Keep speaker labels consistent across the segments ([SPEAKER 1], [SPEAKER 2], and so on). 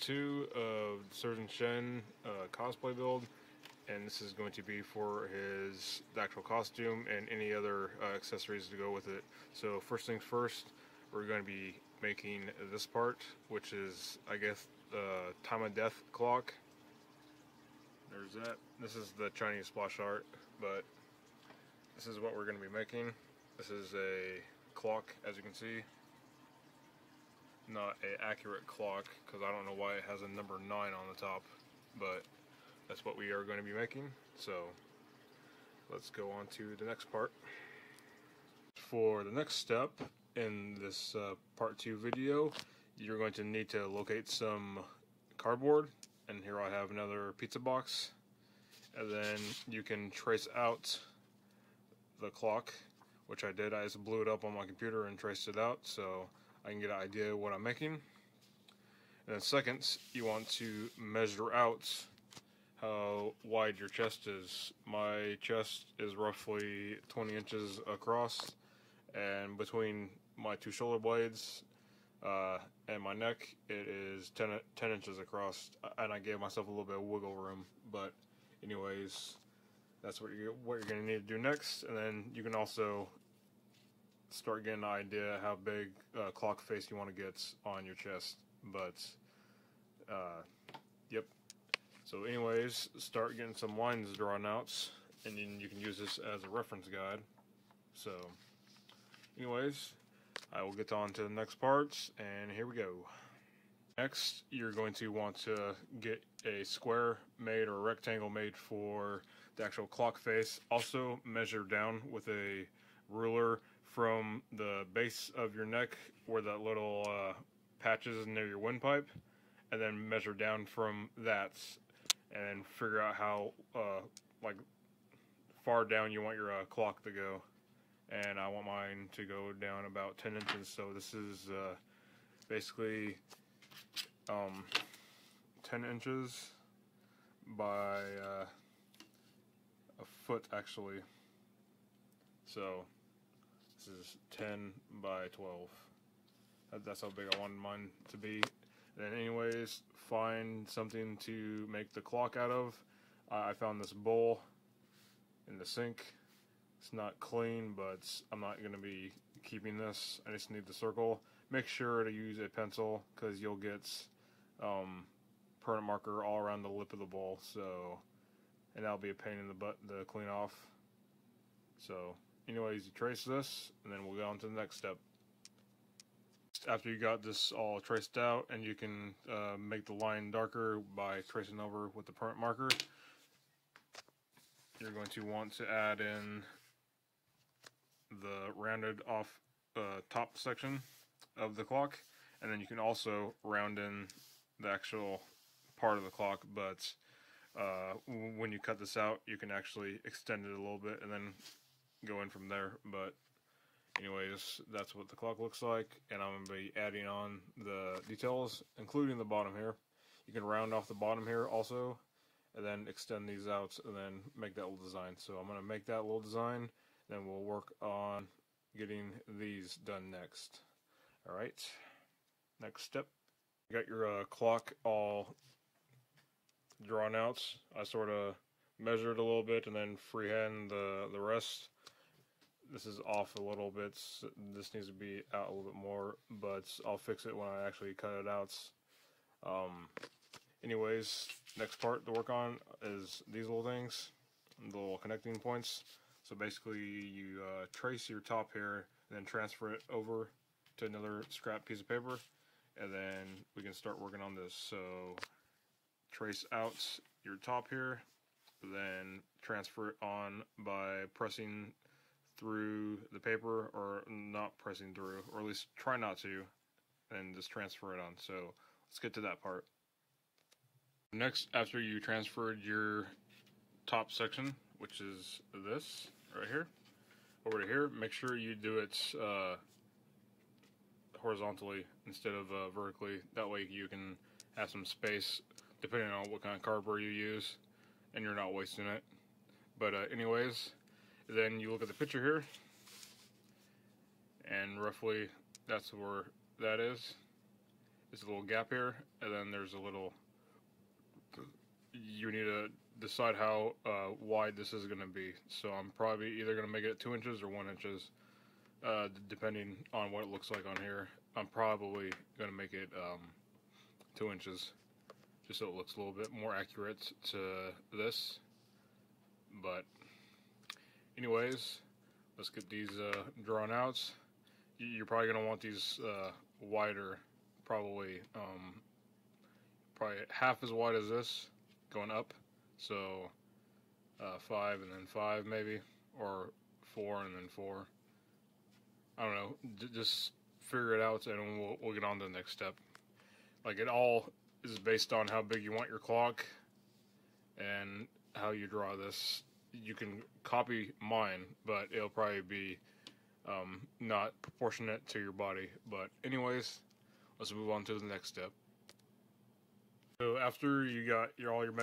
[SPEAKER 1] 2 of Surgeon Shen cosplay build, and this is going to be for the actual costume and any other accessories to go with it. So first things first, we're going to be making this part, which is, I guess, the time of death clock. There's that. This is the Chinese splash art, but this is what we're going to be making. This is a clock, as you can see. Not an accurate clock, because I don't know why it has a number 9 on the top, but that's what we are going to be making. So let's go on to the next part. For the next step in this part 2 video, you're going to need to locate some cardboard, and here I have another pizza box, and then you can trace out the clock, which I did. I just blew it up on my computer and traced it out so I can get an idea of what I'm making. And then second, you want to measure out how wide your chest is. My chest is roughly 20 inches across, and between my 2 shoulder blades and my neck, it is 10 inches across, and I gave myself a little bit of wiggle room. But anyways, that's what you're going to need to do next, and then you can also start getting an idea how big clock face you want to get on your chest. But yep. So anyways, start getting some lines drawn out, and then you can use this as a reference guide. So anyways, I will get on to the next parts, and here we go. Next, you're going to want to get a square made or a rectangle made for the actual clock face. Also measure down with a ruler from the base of your neck where that little patch is near your windpipe, and then measure down from that and figure out how like far down you want your clock to go. And I want mine to go down about 10 inches, so this is basically 10 inches by a foot, actually. So this is 10 by 12. That's how big I wanted mine to be. And then anyways, find something to make the clock out of. I found this bowl in the sink. It's not clean, but I'm not going to be keeping this. I just need the circle. Make sure to use a pencil, because you'll get permanent marker all around the lip of the bowl. So, and that'll be a pain in the butt to clean off. So anyways, you trace this, and then we'll go on to the next step. After you got this all traced out, and you can make the line darker by tracing over with the permanent marker, you're going to want to add in the rounded off top section of the clock, and then you can also round in the actual part of the clock, but when you cut this out, you can actually extend it a little bit and then go in from there. But anyways, that's what the clock looks like, and I'm going to be adding on the details, including the bottom here. You can round off the bottom here also, and then extend these out, and then make that little design. So I'm going to make that little design, then we'll work on getting these done next. Alright, next step. You got your clock all drawn out. I sort of measured a little bit and then freehand the rest. This is off a little bit. This needs to be out a little bit more, but I'll fix it when I actually cut it out. Anyways, next part to work on is these little things, the little connecting points. So basically, you trace your top here, and then transfer it over to another scrap piece of paper, and then we can start working on this. So trace out your top here, then transfer it on by pressing through the paper, or not pressing through, or at least try not to, and just transfer it on. So let's get to that part. Next, after you transferred your top section, which is this right here, over to here, make sure you do it horizontally instead of vertically. That way you can have some space depending on what kind of cardboard you use, and you're not wasting it. But anyways, then you look at the picture here, and roughly that's where that is. there's a little gap here, and then there's a little, you need to decide how wide this is going to be. So I'm probably either going to make it 2 inches or 1 inches, depending on what it looks like on here. I'm probably going to make it 2 inches, just so it looks a little bit more accurate to this. But anyways, let's get these drawn out. You're probably going to want these wider, probably half as wide as this, going up. So 5 and then 5 maybe, or 4 and then 4. I don't know. Just figure it out, and we'll get on to the next step. Like, it all is based on how big you want your clock and how you draw this. You can copy mine, but it'll probably be not proportionate to your body. But anyways, let's move on to the next step. So after you got all your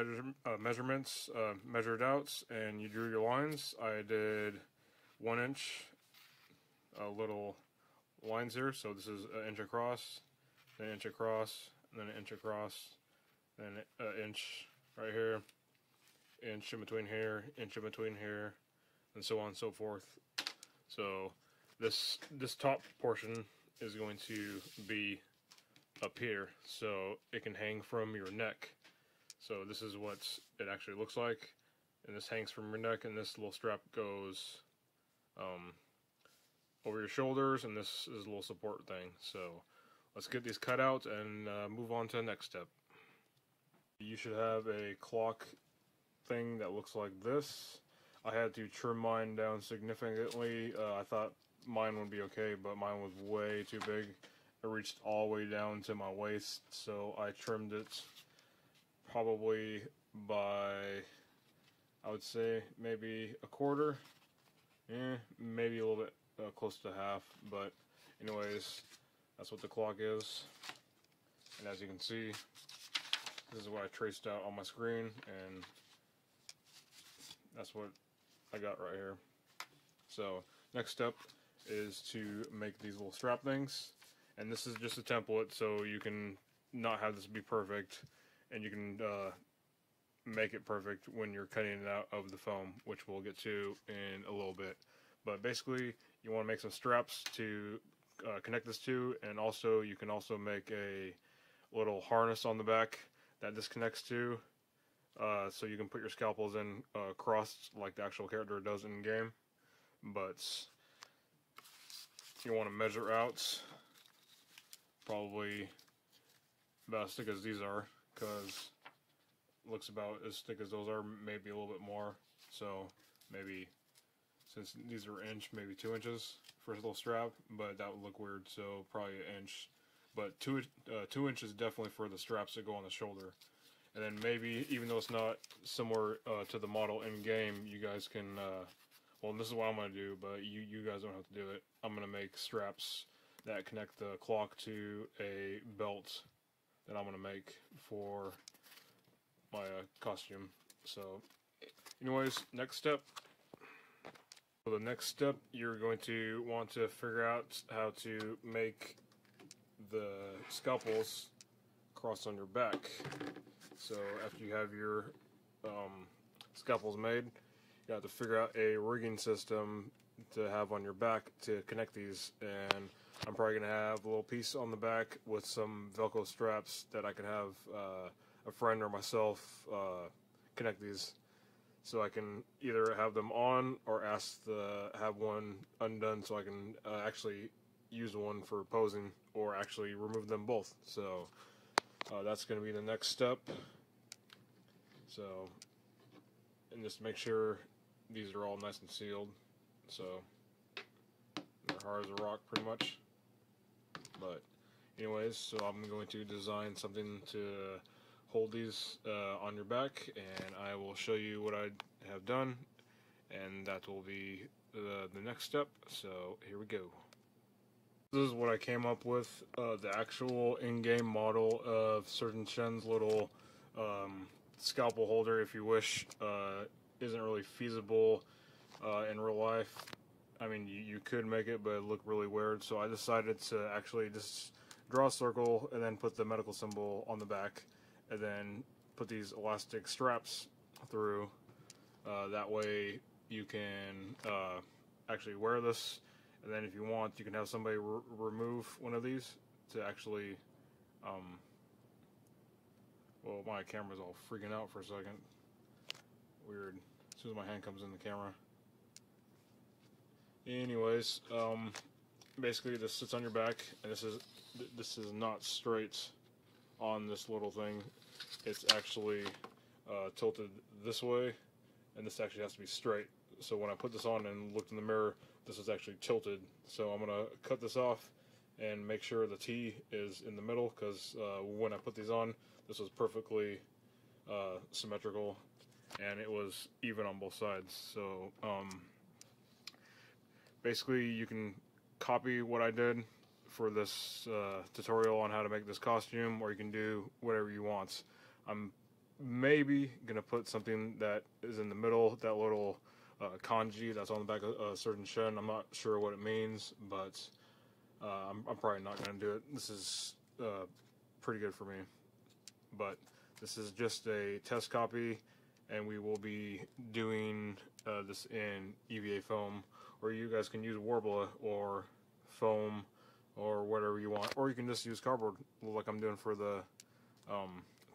[SPEAKER 1] measurements measured out and you drew your lines, I did 1 inch little lines here. So this is an inch across, then an inch across, and then an inch across, then an inch right here, inch in between here, inch in between here, and so on and so forth. So this top portion is going to be up here, so it can hang from your neck. So this is what it actually looks like, and this hangs from your neck, and this little strap goes over your shoulders, and this is a little support thing. So let's get these cut out and move on to the next step. You should have a clock thing that looks like this. I had to trim mine down significantly. I thought mine would be okay, but mine was way too big. It reached all the way down to my waist, so I trimmed it probably by, I would say, maybe a quarter. Maybe a little bit close to half, but anyways, that's what the clock is. And as you can see, this is what I traced out on my screen, and that's what I got right here. So next step is to make these little strap things, and this is just a template, so you can not have this be perfect, and you can make it perfect when you're cutting it out of the foam, which we'll get to in a little bit. But basically, you want to make some straps to connect this to, and also you can also make a little harness on the back that this connects to, so you can put your scalpels in crossed like the actual character does in game. But you want to measure out probably about as thick as these are, because it looks about as thick as those are, maybe a little bit more. So maybe, since these are inch, maybe 2 inches for a little strap, but that would look weird, so probably an inch. But 2 inches definitely for the straps that go on the shoulder. And then maybe, even though it's not similar to the model in game, you guys can, well, this is what I'm going to do, but you guys don't have to do it. I'm going to make straps that connect the clock to a belt that I'm going to make for my costume. So anyways, next step. So the next step, you're going to want to figure out how to make the scalpels cross on your back. So after you have your scalpels made, you have to figure out a rigging system to have on your back to connect these. And I'm probably going to have a little piece on the back with some Velcro straps that I can have a friend or myself connect these. So I can either have them on or ask to have one undone, so I can actually use one for posing, or actually remove them both. So that's going to be the next step. So, and just make sure these are all nice and sealed. So they're hard as a rock, pretty much. But anyways, so I'm going to design something to hold these on your back, and I will show you what I have done, and that will be the next step. So here we go. This is what I came up with. The actual in-game model of Surgeon Shen's little scalpel holder, if you wish, isn't really feasible in real life. I mean, you could make it, but it looked really weird, so I decided to actually just draw a circle, and then put the medical symbol on the back, and then put these elastic straps through. That way you can actually wear this, and then if you want, you can have somebody remove one of these to actually, well, my camera's all freaking out for a second. Weird. As soon as my hand comes in the camera. Anyways, basically this sits on your back, and this is not straight on this little thing. It's actually tilted this way, and this actually has to be straight. So when I put this on and looked in the mirror, this is actually tilted. So I'm gonna cut this off and make sure the T is in the middle, because when I put these on, this was perfectly symmetrical, and it was even on both sides. So basically you can copy what I did for this tutorial on how to make this costume, or you can do whatever you want. I'm maybe gonna put something that is in the middle, that little kanji that's on the back of a certain shen. I'm not sure what it means, but I'm probably not gonna do it. This is pretty good for me, but this is just a test copy, and we will be doing this in EVA foam, or you guys can use Warbler or foam or whatever you want, or you can just use cardboard like I'm doing for the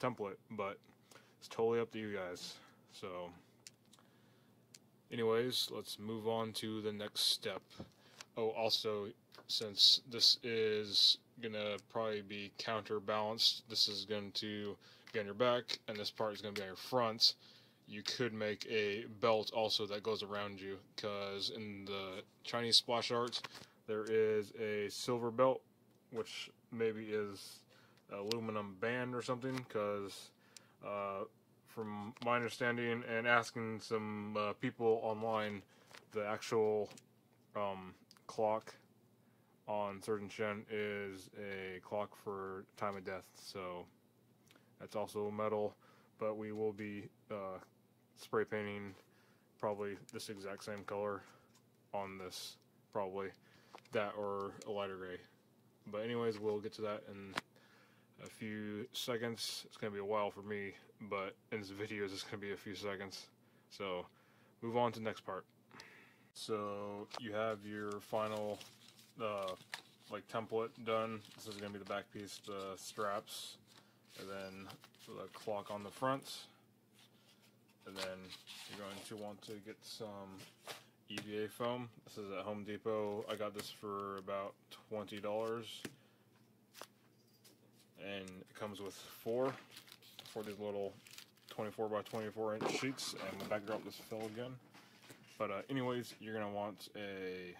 [SPEAKER 1] template, but it's totally up to you guys. So anyways, let's move on to the next step. Oh, also, since this is gonna probably be counterbalanced, this is going to be on your back, and this part is going to be on your front. You could make a belt also that goes around you, because in the Chinese splash art, there is a silver belt, which maybe is aluminum band or something, because from my understanding and asking some people online, the actual clock on certain shen is a clock for time of death, so that's also metal, but we will be spray painting probably this exact same color on this, probably that or a lighter gray. But anyways, we'll get to that in a few seconds. It's gonna be a while for me, but in this video it's just gonna be a few seconds. So move on to the next part. So you have your final like template done. This is gonna be the back piece, the straps, and then the clock on the front. And then you're going to want to get some EVA foam. This is at Home Depot. I got this for about $20, and it comes with four these little 24 by 24 inch sheets, and the backdrop is fill again. But anyways, you're gonna want a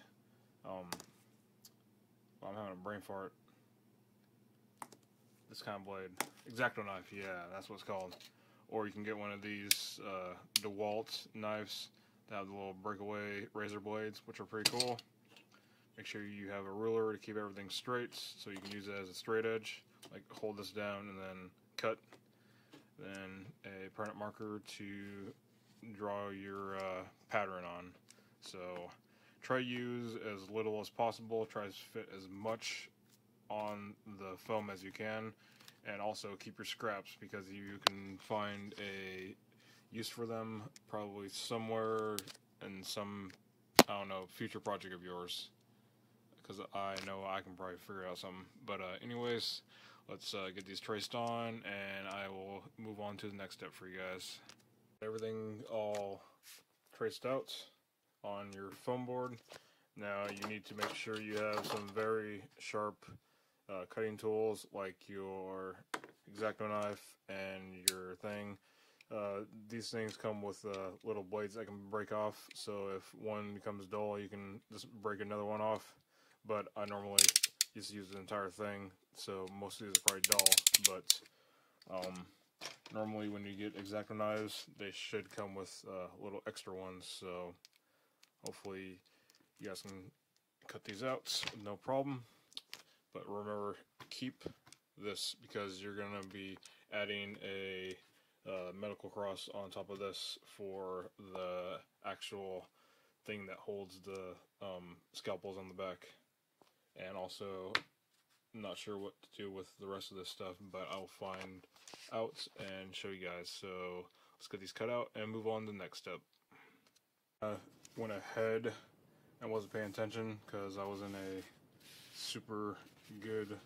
[SPEAKER 1] well, I'm having a brain fart. This kind of blade, X-Acto knife, yeah, that's what it's called. Or you can get one of these DeWalt knives that have the little breakaway razor blades, which are pretty cool. Make sure you have a ruler to keep everything straight, so you can use it as a straight edge. Like hold this down and then cut. Then a permanent marker to draw your pattern on. So try to use as little as possible. Try to fit as much on the foam as you can. And also keep your scraps, because you can find a use for them probably somewhere in some, I don't know, future project of yours, because I know I can probably figure out something. But anyways, let's get these traced on, and I will move on to the next step for you guys. Everything all traced out on your foam board. Now you need to make sure you have some very sharp cutting tools, like your X-Acto knife and your thing. These things come with little blades that can break off, so if one becomes dull, you can just break another one off. But I normally just use the entire thing, so most of these are probably dull. But normally when you get X-Acto knives, they should come with little extra ones, so hopefully you guys can cut these out, no problem. But remember, keep this, because you're going to be adding a medical cross on top of this for the actual thing that holds the scalpels on the back. And also not sure what to do with the rest of this stuff, but I'll find out and show you guys. So let's get these cut out and move on to the next step. Went ahead and wasn't paying attention because I was in a super good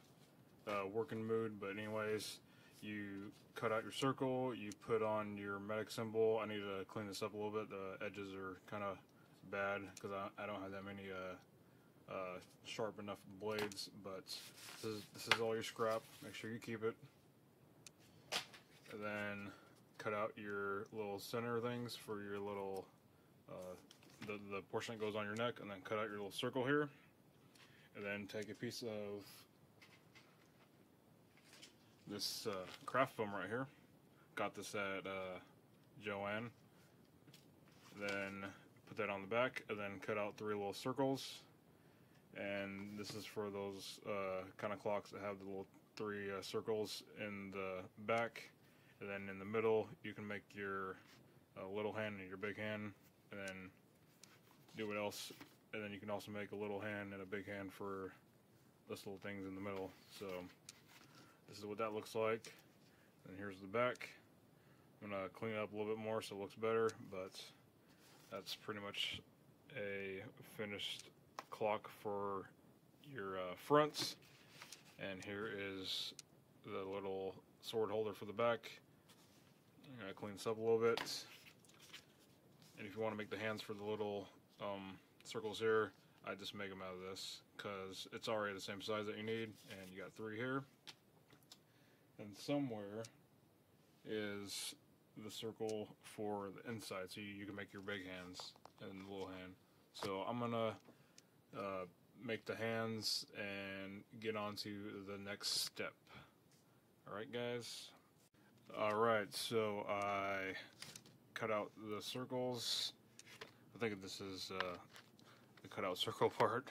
[SPEAKER 1] working mood, but anyways, you cut out your circle, you put on your medic symbol. I need to clean this up a little bit. The edges are kind of bad because I don't have that many sharp enough blades, but this is all your scrap. Make sure you keep it. And then cut out your little center things for your little the portion that goes on your neck, and then cut out your little circle here. And then take a piece of this craft foam right here. Got this at Joanne. Then put that on the back, and then cut out 3 little circles. And this is for those kind of clocks that have the little 3 circles in the back. And then in the middle, you can make your little hand and your big hand, and then do what else. And then you can also make a little hand and a big hand for this little things in the middle. So this is what that looks like. And here's the back. I'm gonna clean it up a little bit more so it looks better, but that's pretty much a finished clock for your fronts. And here is the little sword holder for the back. I'm gonna clean this up a little bit. And if you want to make the hands for the little circles here, I just make them out of this because it's already the same size that you need, and you got 3 here. And somewhere is the circle for the inside, so you can make your big hands and the little hand. So I'm gonna make the hands and get on to the next step. Alright guys? Alright, so I cut out the circles. I think this is the cutout circle part.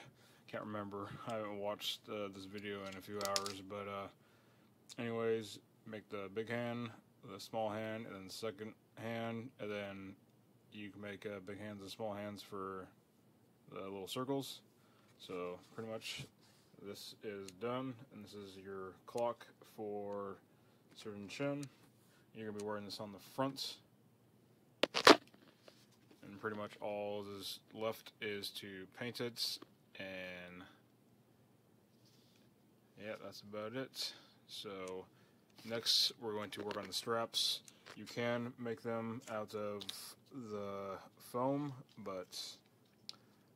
[SPEAKER 1] Can't remember. I haven't watched this video in a few hours, but anyways, make the big hand, the small hand, and then the second hand, and then you can make big hands and small hands for the little circles. So pretty much this is done, and this is your clock for certain shen. You're gonna be wearing this on the front. And pretty much all that's left is to paint it, and yeah, that's about it. So next we're going to work on the straps. You can make them out of the foam, but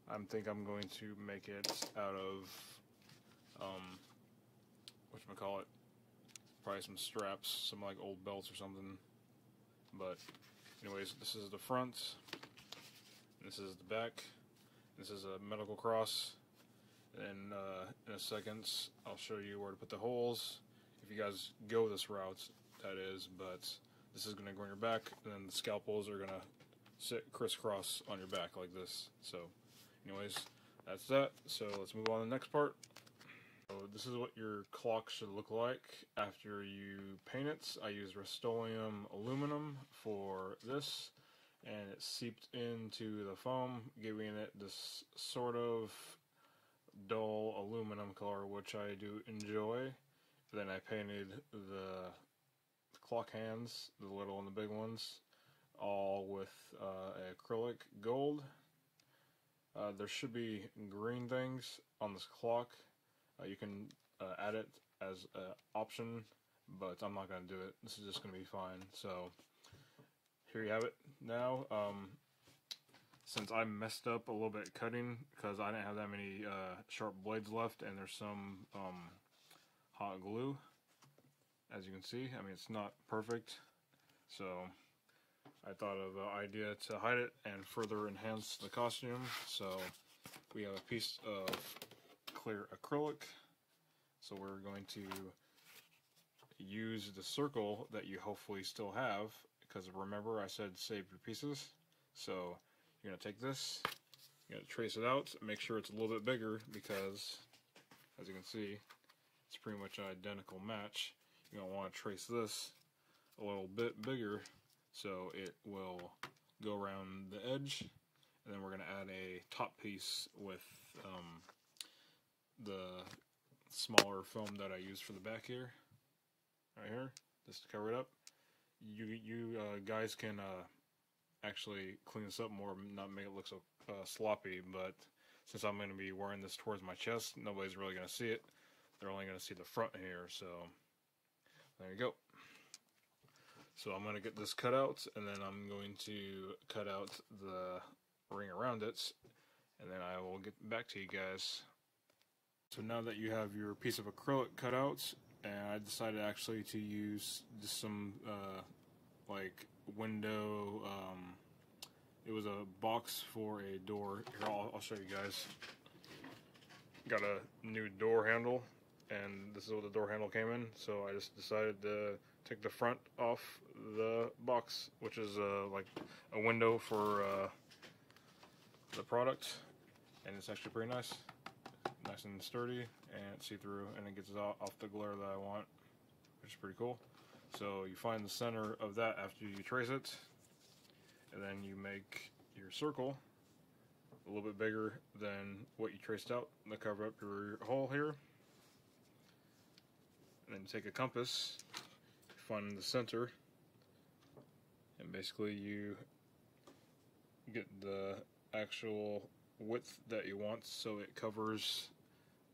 [SPEAKER 1] I think I'm going to make it out of whatchamacallit, probably some straps, some like old belts or something. But anyways, this is the front. This is the back. This is a medical cross. And in a second, I'll show you where to put the holes. If you guys go this route, that is. But this is going to go on your back, and then the scalpels are going to sit crisscross on your back like this. So, anyways, that's that. So let's move on to the next part. So this is what your clock should look like after you paint it. I use Rust-Oleum aluminum for this, and it seeped into the foam, giving it this sort of dull aluminum color, which I do enjoy. Then I painted the clock hands, the little and the big ones, all with acrylic gold. There should be green things on this clock. You can add it as an option, but I'm not going to do it. This is just going to be fine. So here you have it now. Since I messed up a little bit cutting because I didn't have that many sharp blades left, and there's some hot glue, as you can see. I mean, it's not perfect, so I thought of an idea to hide it and further enhance the costume. So we have a piece of clear acrylic, so we're going to use the circle that you hopefully still have, because remember I said save your pieces. So you're going to take this, you're going to trace it out, make sure it's a little bit bigger, because as you can see, it's pretty much an identical match. You're going to want to trace this a little bit bigger so it will go around the edge, and then we're going to add a top piece with the smaller foam that I use for the back here, right here, just to cover it up. You guys can actually clean this up more, not make it look so sloppy, but since I'm going to be wearing this towards my chest, nobody's really going to see it. They're only going to see the front here, so there you go. So I'm going to get this cut out, and then I'm going to cut out the ring around it, and then I will get back to you guys. So now that you have your piece of acrylic cut out, and I decided actually to use just some like window, it was a box for a door. Here, I'll show you guys. Got a new door handle, and this is what the door handle came in, so I just decided to take the front off the box, which is like a window for the product, and it's actually pretty nice and sturdy, and it's see-through, and it gets off the glare that I want, which is pretty cool. So you find the center of that after you trace it, and then you make your circle a little bit bigger than what you traced out to cover up your hole here. And then you take a compass, find the center, and basically you get the actual width that you want so it covers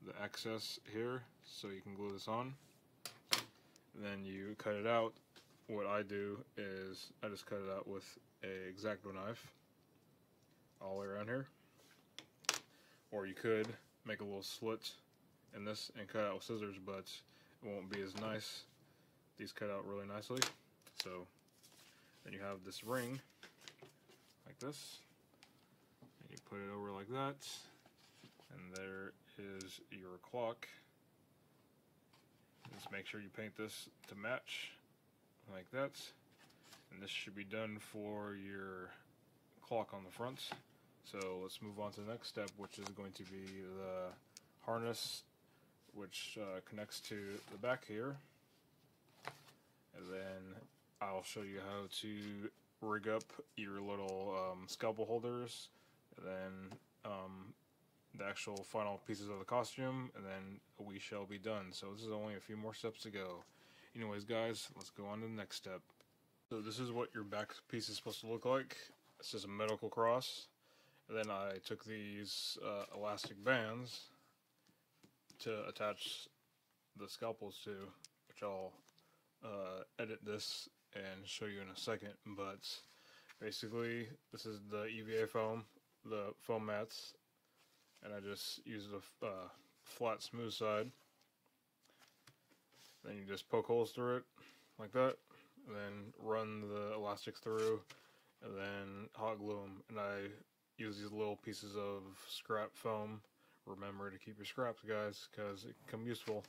[SPEAKER 1] the excess here, so you can glue this on. And then you cut it out. What I do is I just cut it out with a X-Acto knife all the way around here, or you could make a little slit in this and cut out with scissors, but it won't be as nice. These cut out really nicely. So then you have this ring like this, and you put it over like that, and there is your clock. Just make sure you paint this to match like that, and this should be done for your clock on the front. So let's move on to the next step, which is going to be the harness, which connects to the back here, and then I'll show you how to rig up your little scalpel holders, and then the actual final pieces of the costume, and then we shall be done. So this is only a few more steps to go. Anyways, guys, let's go on to the next step. So this is what your back piece is supposed to look like. It's just a medical cross. And then I took these elastic bands to attach the scalpels to, which I'll edit this and show you in a second. But basically, this is the EVA foam, the foam mats, and I just use the flat, smooth side. Then you just poke holes through it like that, and then run the elastics through, and then hot glue them. And I use these little pieces of scrap foam. Remember to keep your scraps, guys, because it can come useful.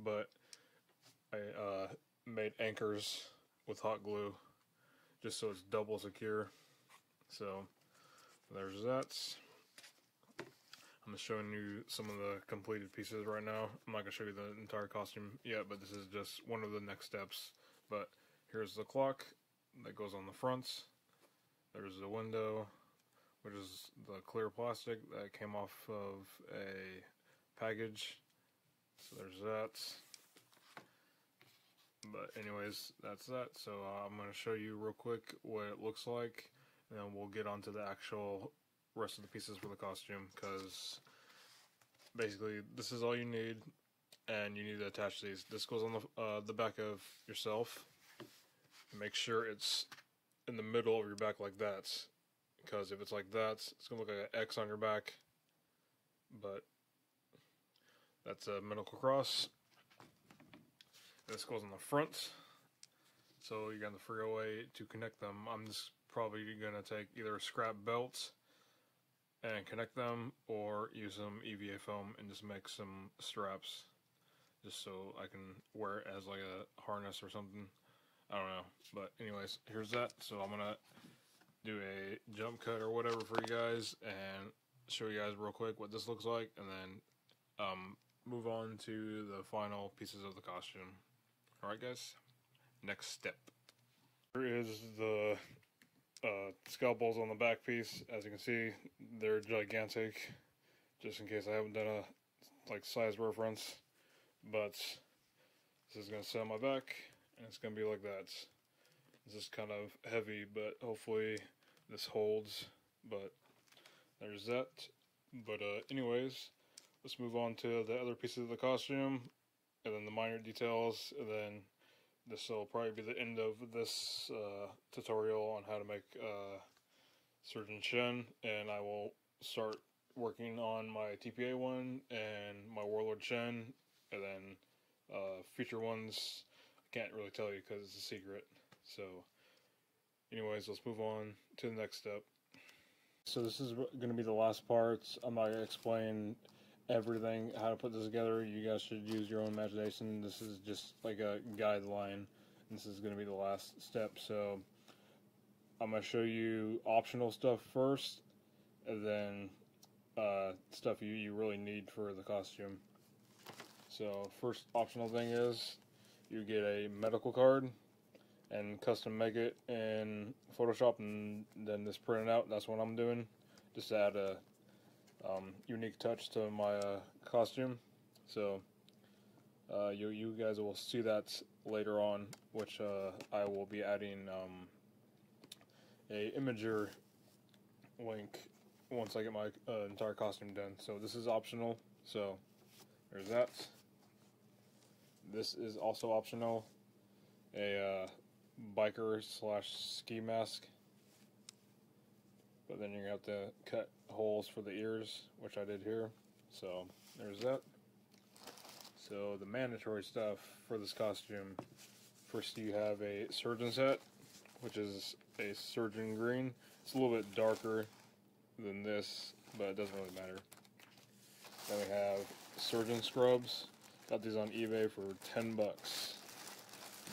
[SPEAKER 1] But I made anchors with hot glue just so it's double secure. So there's that. I'm showing you some of the completed pieces right now. I'm not going to show you the entire costume yet, but this is just one of the next steps. But here's the clock that goes on the front. There's the window, which is the clear plastic that came off of a package. So there's that. But anyways, that's that. So I'm going to show you real quick what it looks like, and then we'll get on to the actual rest of the pieces for the costume, because basically this is all you need, and you need to attach these. This goes on the back of yourself. Make sure it's in the middle of your back like that, because if it's like that, it's going to look like an X on your back. But that's a medical cross. This goes on the front, so you're going to figure a way to connect them. I'm just probably going to take either a scrap belt and connect them, or use some EVA foam and just make some straps, just so I can wear it as like a harness or something. I don't know, but anyways, here's that. So I'm gonna do a jump cut or whatever for you guys and show you guys real quick what this looks like, and then move on to the final pieces of the costume. Alright guys, next step. Here is the scalpels on the back piece. As you can see, they're gigantic, just in case I haven't done a size reference. but this is going to sit on my back, and it's going to be like that. This is kind of heavy, but hopefully this holds, but there's that. But anyways, let's move on to the other pieces of the costume, and then the minor details, and then this will probably be the end of this tutorial on how to make Surgeon Shen, and I will start working on my TPA one and my Warlord Shen, and then future ones I can't really tell you because it's a secret. So anyways, let's move on to the next step. So this is going to be the last part. I'm not going to explain everything, how to put this together. You guys should use your own imagination. This is just like a guideline. This is going to be the last step. So I'm going to show you optional stuff first, and then stuff you really need for the costume. So first optional thing is you get a medical card and custom make it in Photoshop, and then this printed out. That's what I'm doing, just to add a unique touch to my costume. So you guys will see that later on, which I will be adding a imager link once I get my entire costume done. So this is optional, so there's that. This is also optional, a biker / ski mask, but then you're going to have to cut holes for the ears, which I did here. So there's that. So the mandatory stuff for this costume: first you have a surgeon set, which is a surgeon green. It's a little bit darker than this, but it doesn't really matter. Then we have surgeon scrubs. Got these on eBay for 10 bucks.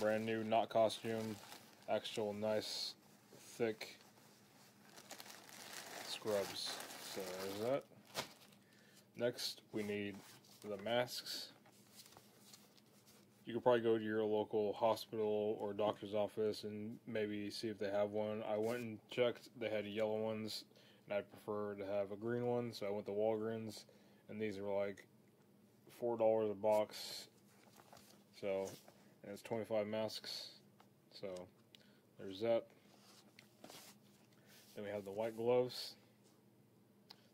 [SPEAKER 1] Brand new, not costume, actual nice, thick scrubs. So there's that. Next, we need the masks. You could probably go to your local hospital or doctor's office and maybe see if they have one. I went and checked. They had yellow ones, and I prefer to have a green one, so I went to Walgreens, and these are like $4 a box. So, and it's 25 masks. So there's that. Then we have the white gloves.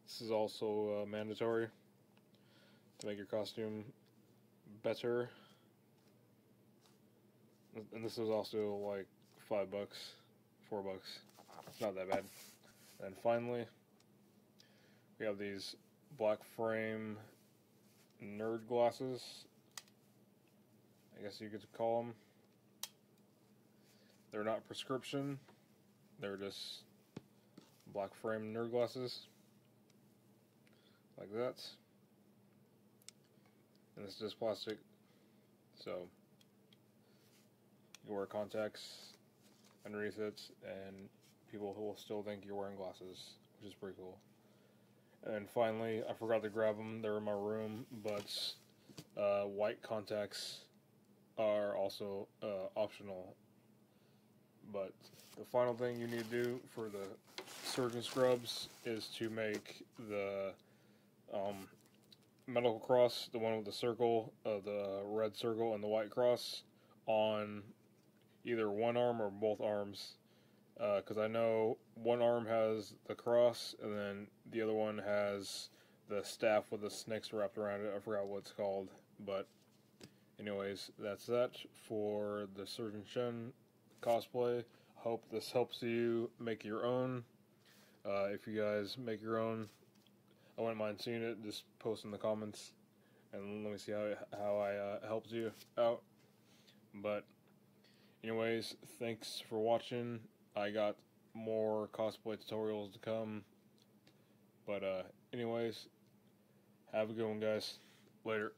[SPEAKER 1] This is also mandatory to make your costume better. And this is also like $5, $4. It's not that bad. And finally, we have these black frame nerd glasses, I guess you could call them. They're not prescription, they're just black frame nerd glasses, like that. And it's just plastic, so you wear contacts underneath it, and people will still think you're wearing glasses, which is pretty cool. And finally, I forgot to grab them. They're in my room, but white contacts are also optional. But the final thing you need to do for the surgeon scrubs is to make the medical cross, the one with the circle, the red circle and the white cross, on either one arm or both arms. Because I know one arm has the cross, and then the other one has the staff with the snakes wrapped around it. I forgot what it's called. But anyways, that's that for the Surgeon Shen cosplay. Hope this helps you make your own. If you guys make your own, I wouldn't mind seeing it. Just post in the comments, and let me see how I helped you out. But anyways, thanks for watching. I got more cosplay tutorials to come. But anyways, have a good one, guys. Later.